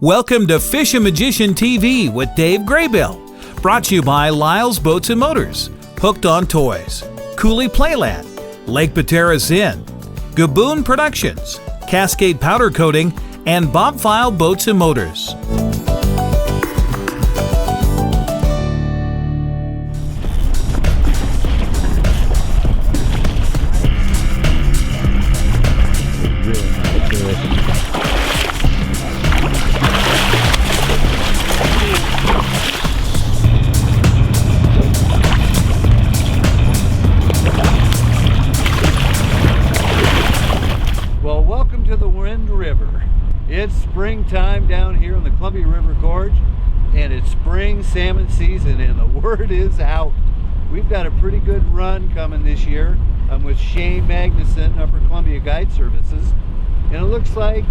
Welcome to Fishin Magician TV with Dave Graybill. Brought to you by Lyle's Boats and Motors, Hooked on Toys, Cooley Playland, Lake Bateras Inn, Gaboon Productions, Cascade Powder Coating, and Bob File Boats and Motors. It's springtime down here in the Columbia River Gorge, and it's spring salmon season, and the word is out. We've got a pretty good run coming this year. I'm with Shane Magnuson, Upper Columbia Guide Services, and it looks like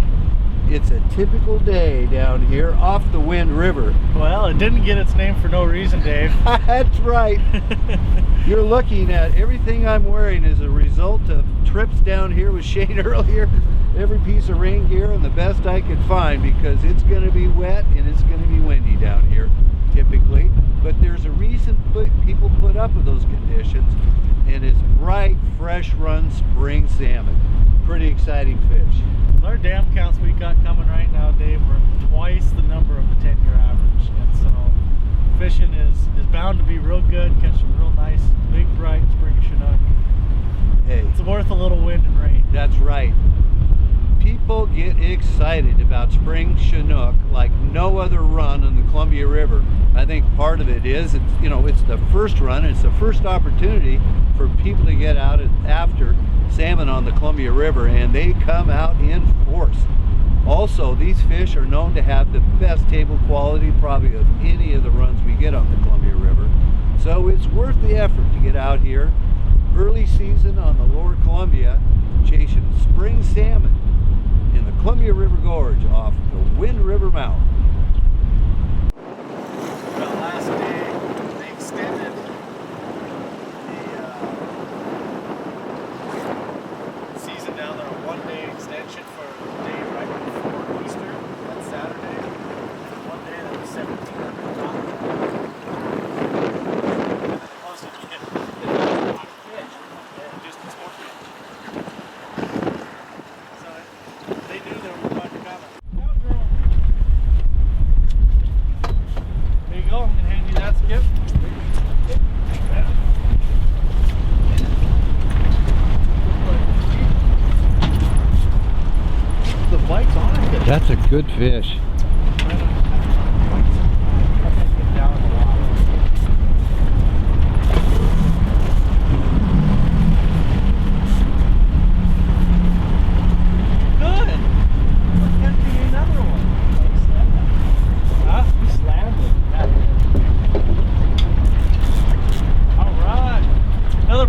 it's a typical day down here off the Wind River. Well, it didn't get its name for no reason, Dave. That's right. You're looking at everything I'm wearing as a result of trips down here with Shane earlier. Every piece of rain gear and the best I could find, because it's going to be wet and it's going to be windy down here typically. But there's a reason people put up with those conditions, and it's bright, fresh run spring salmon. Pretty exciting fish. Our dam counts we got coming right now, Dave, we're twice the number of the 10-year average, and so fishing is bound to be real good. Catch some real nice, big, bright Spring Chinook. Hey, it's worth a little wind and rain. That's right. People get excited about Spring Chinook like no other run on the Columbia River. I think part of it is, it's the first run, it's the first opportunity for people to get out after salmon on the Columbia River, and they come out in force. Also, these fish are known to have the best table quality probably of any of the runs we get on the Columbia River. So it's worth the effort to get out here early season on the lower Columbia, chasing spring salmon in the Columbia River Gorge off the Wind River mouth. Well, last day they extended the season down there, a one-day extension for the day right before Easter. That's Saturday. One day that was 1,700 tons. And then plus if you get a lot of fish, and just more fish. They knew there was a bunch coming. There you go, I'm going to hand you that, Skip. The bite's on it. That's a good fish.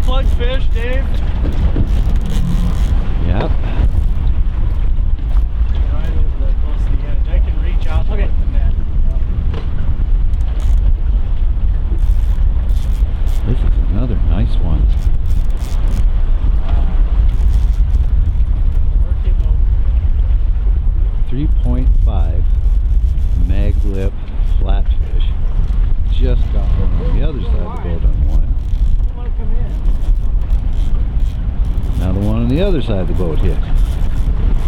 Plug fish, Dave. Yep. Right over close to the edge. I can reach out with the net. This is another nice one. 3.5 mag lip flatfish. Just got one on the other side of the boat on one. Now the one on the other side of the boat hit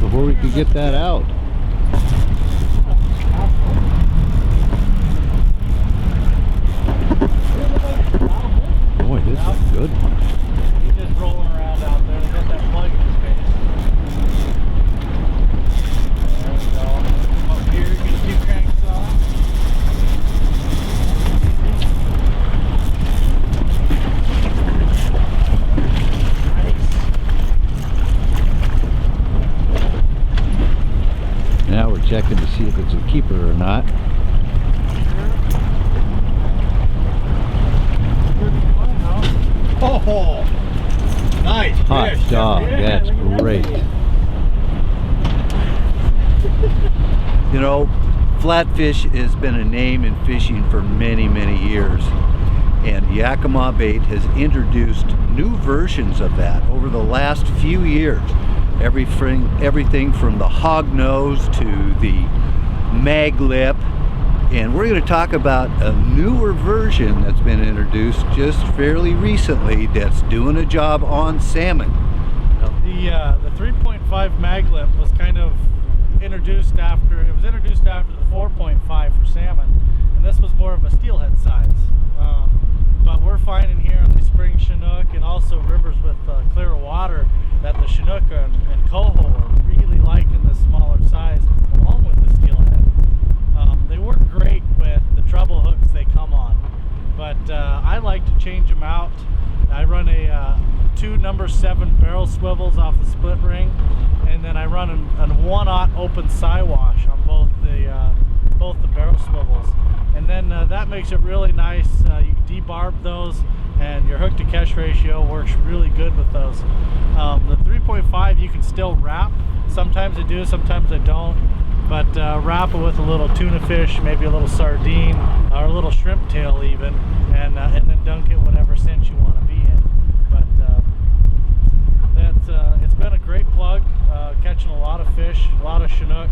before we could get that out. Boy, this is a good one. He's just rolling around out there. They got that plug in his face. There we go. Come up here, get a few cranks off. Now we're checking to see if it's a keeper or not. Oh, nice Hot fish. dog, that's great. You know, flatfish has been a name in fishing for many, many years. And Yakima Bait has introduced new versions of that over the last few years. Everything from the hog nose to the mag lip, and we're going to talk about a newer version that's been introduced just fairly recently that's doing a job on salmon. The 3.5 mag lip was kind of introduced after the 4.5 for salmon, and this was more of a steelhead size. But we're finding here on the Spring Chinook and also rivers with clearer water that the Chinook and coho are really liking this smaller size along with the steelhead. They work great with the treble hooks they come on, but I like to change them out. I run two number 7 barrel swivels off the split ring, and then I run a 1/0 open siwash on both the barrel swivels, and then that makes it really nice. You debarb those, and your hook to catch ratio works really good with those. The 3.5 you can still wrap. Sometimes I do, sometimes I don't, but wrap it with a little tuna fish, maybe a little sardine or a little shrimp tail even, and then dunk it whatever scent you want to be in. But it's been a great plug, catching a lot of fish, a lot of Chinook,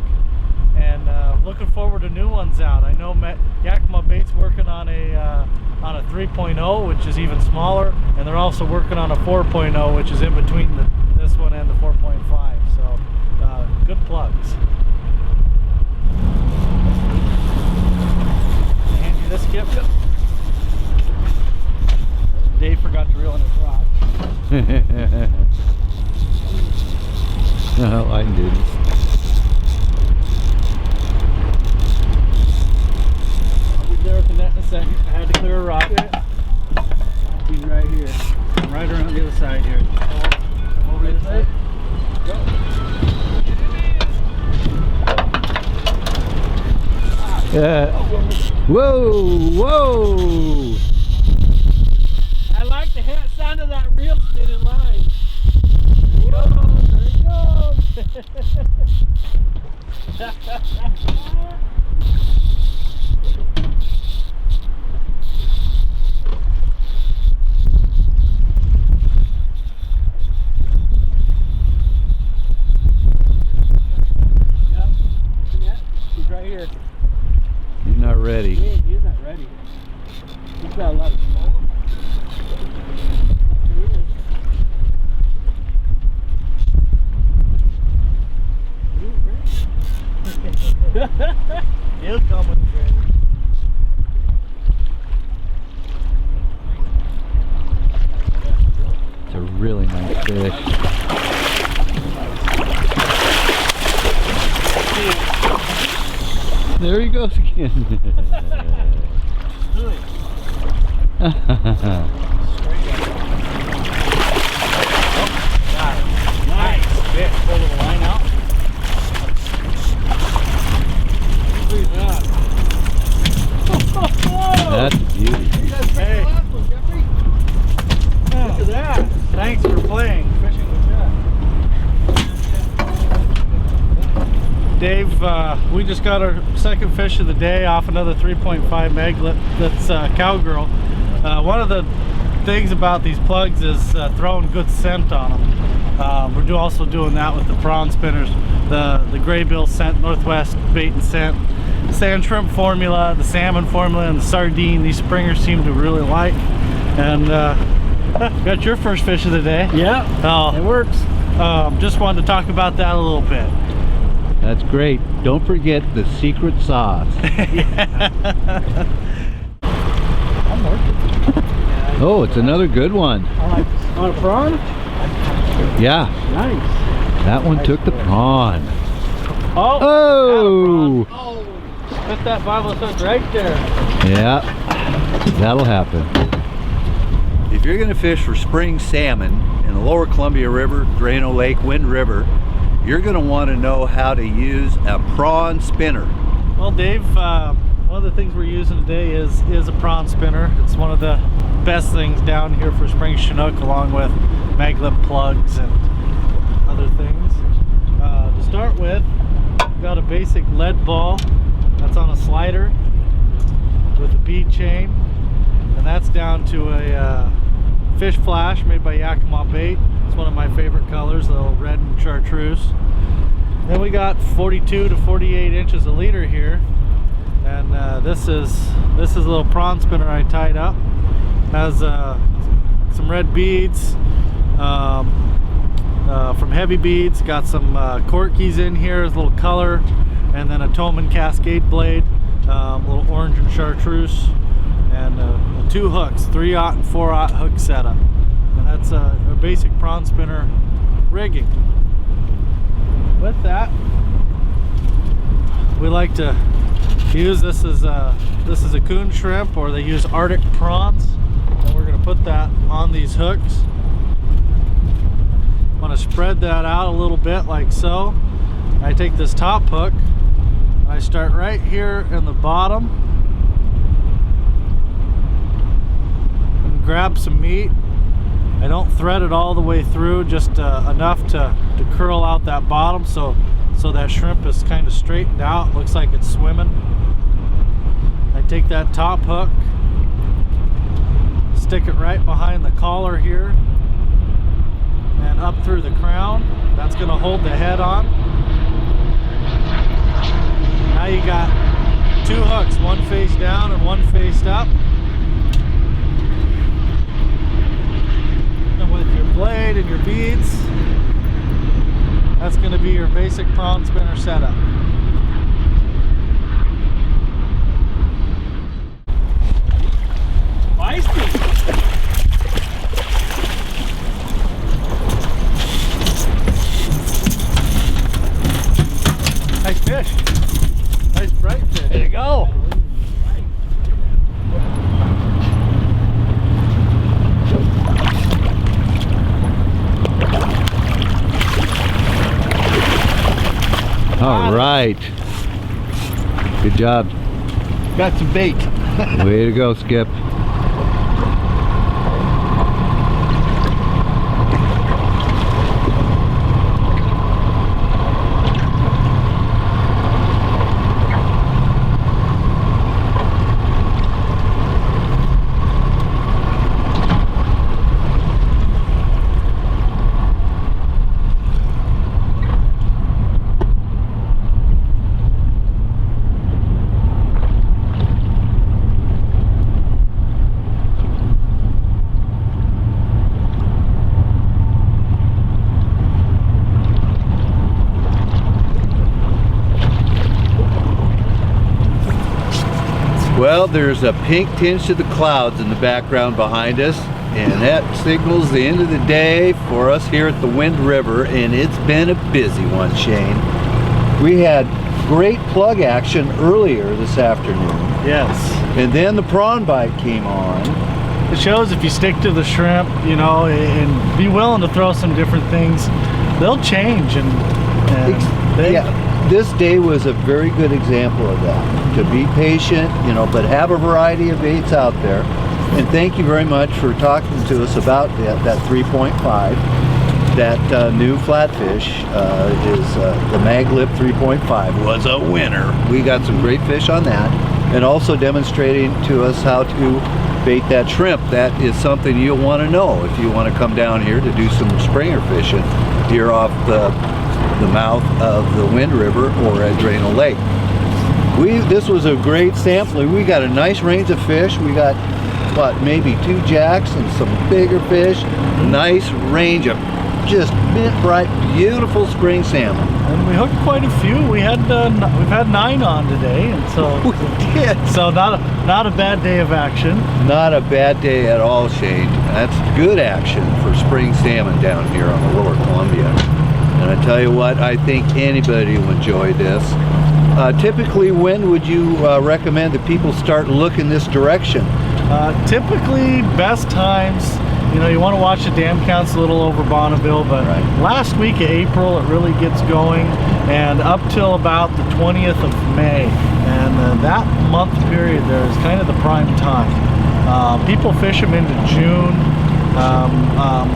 and looking forward to new ones out. I know Yakima Bait's working on a 3.0, which is even smaller, and they're also working on a 4.0, which is in between this one and the 4.5. So good plugs. Hand you this, Skip. Dave forgot to reel in his rod. No, I didn't. I'll be there with the net in a second. I had to clear a rock. He's right here. I'm right around the other side here. Come over this way. Go. Yeah. Whoa, whoa! I like the sound of that reel spinning line. There you go. He's right here. He's not ready. He's not ready. He's got a lot of smoke. He'll come when he's ready. It's a really nice fish. There he goes again. Nice fish. Pull the line out. That's a beauty. Hey. Look at that. Thanks for playing Fishing with Jeff. Dave, we just got our second fish of the day off another 3.5 mag lip. That's Cowgirl. One of the things about these plugs is throwing good scent on them. We're also doing that with the prawn spinners, the Graybill scent, Northwest bait and scent, sand shrimp formula, the salmon formula, and the sardine. These springers seem to really like. And got your first fish of the day. Yeah, it works. Just wanted to talk about that a little bit. That's great. Don't forget the secret sauce. I'm working. Oh, it's another good one. I like this. On a prawn? Yeah, Nice. that one took the prawn. Oh! Oh! Oh, put that Bible stuff right there. Yeah, that'll happen. If you're going to fish for spring salmon in the lower Columbia River, Drano Lake, Wind River, you're going to want to know how to use a prawn spinner. Well, Dave, one of the things we're using today is a prawn spinner. It's one of the best things down here for spring Chinook, along with maglip plugs and other things. To start with, we've got a basic lead ball that's on a slider with a bead chain, and that's down to a fish flash made by Yakima Bait. It's one of my favorite colors, the little red and chartreuse. Then we got 42 to 48 inches a leader here, and this is a little prawn spinner I tied up. Has some red beads from Heavy Beads. Got some Corkies in here as a little color, and then a Toman Cascade blade, a little orange and chartreuse, and 2 hooks, 3/0 and 4/0 hook setup. And that's a basic prawn spinner rigging. With that, we like to use this as a coon shrimp, or they use Arctic prawns, and we're going to put that on these hooks. I'm going to spread that out a little bit like so. I take this top hook and I start right here in the bottom and grab some meat. I don't thread it all the way through, just enough to curl out that bottom so that shrimp is kind of straightened out, looks like it's swimming. I take that top hook, stick it right behind the collar here and up through the crown. That's going to hold the head on. Now you got 2 hooks, one face down and one face up. With your blade and your beads, that's going to be your basic prawn spinner setup. Feisty. Nice fish. Nice bright fish. There you go. All right. Good job. Got some bait. Way to go, Skip. Well, there's a pink tinge to the clouds in the background behind us, and that signals the end of the day for us here at the Wind River, and it's been a busy one, Shane. We had great plug action earlier this afternoon. Yes. And then the prawn bite came on. It shows if you stick to the shrimp, you know, and be willing to throw some different things, they'll change. This day was a very good example of that. To be patient, you know, but have a variety of baits out there. And thank you very much for talking to us about that 3.5. That new flatfish is the Maglip 3.5 was a winner. We got some great fish on that, and also demonstrating to us how to bait that shrimp. That is something you'll want to know if you want to come down here to do some springer fishing here off the mouth of the Wind River or at Drano Lake. This was a great sampling. We got a nice range of fish. We got, what, maybe 2 jacks and some bigger fish. Nice range of just mint bright, beautiful spring salmon. And we hooked quite a few. We've had 9 on today, and so we did. So not a bad day of action. Not a bad day at all, Shane. That's good action for spring salmon down here on the Lower Columbia. And I tell you what, I think anybody will enjoy this. Typically, when would you recommend that people start looking this direction? Typically, best times, you know, you want to watch the dam counts a little over Bonneville, but last week of April it really gets going, and up till about the 20th of May, and that month period there is kind of the prime time. People fish them into June.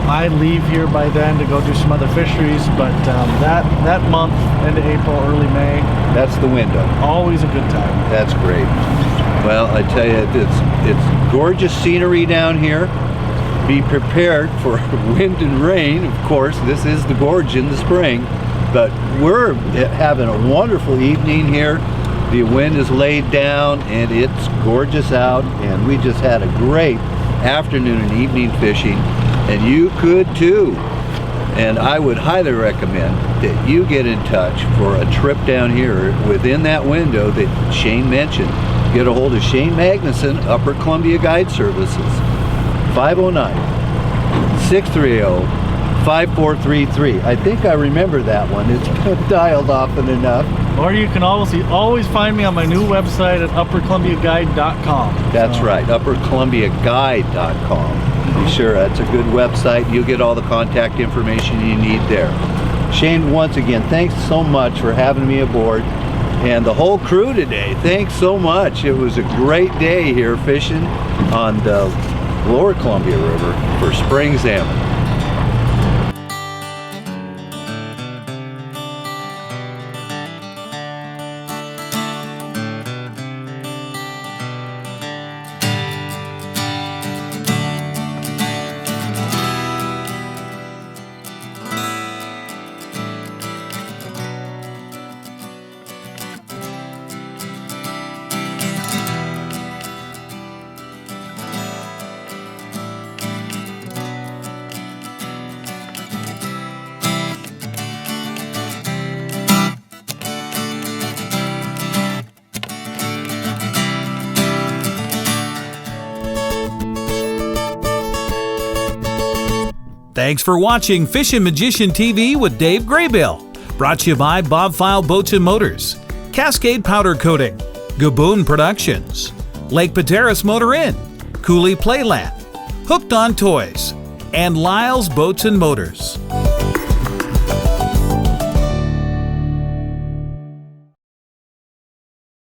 I leave here by then to go do some other fisheries, but that month, into April, early May, that's the window. Always a good time. That's great. Well, I tell you, it's gorgeous scenery down here. Be prepared for wind and rain. Of course, this is the gorge in the spring. But we're having a wonderful evening here. The wind is laid down and it's gorgeous out, and we just had a great afternoon and evening fishing, and you could too. And I would highly recommend that you get in touch for a trip down here within that window that Shane mentioned. Get a hold of Shane Magnuson, Upper Columbia Guide Services, 509-630-5433. I think I remember that one. It's dialed often enough. Or you can always find me on my new website at uppercolumbiaguide.com. That's right, uppercolumbiaguide.com. Be sure, that's a good website. You'll get all the contact information you need there. Shane, once again, thanks so much for having me aboard. And the whole crew today, thanks so much. It was a great day here fishing on the lower Columbia River for spring salmon. Thanks for watching Fishin Magician TV with Dave Graybill. Brought to you by Bob File Boats and Motors, Cascade Powder Coating, Gaboon Productions, Lake Pateras Motor Inn, Cooley Playland, Hooked on Toys, and Lyle's Boats and Motors.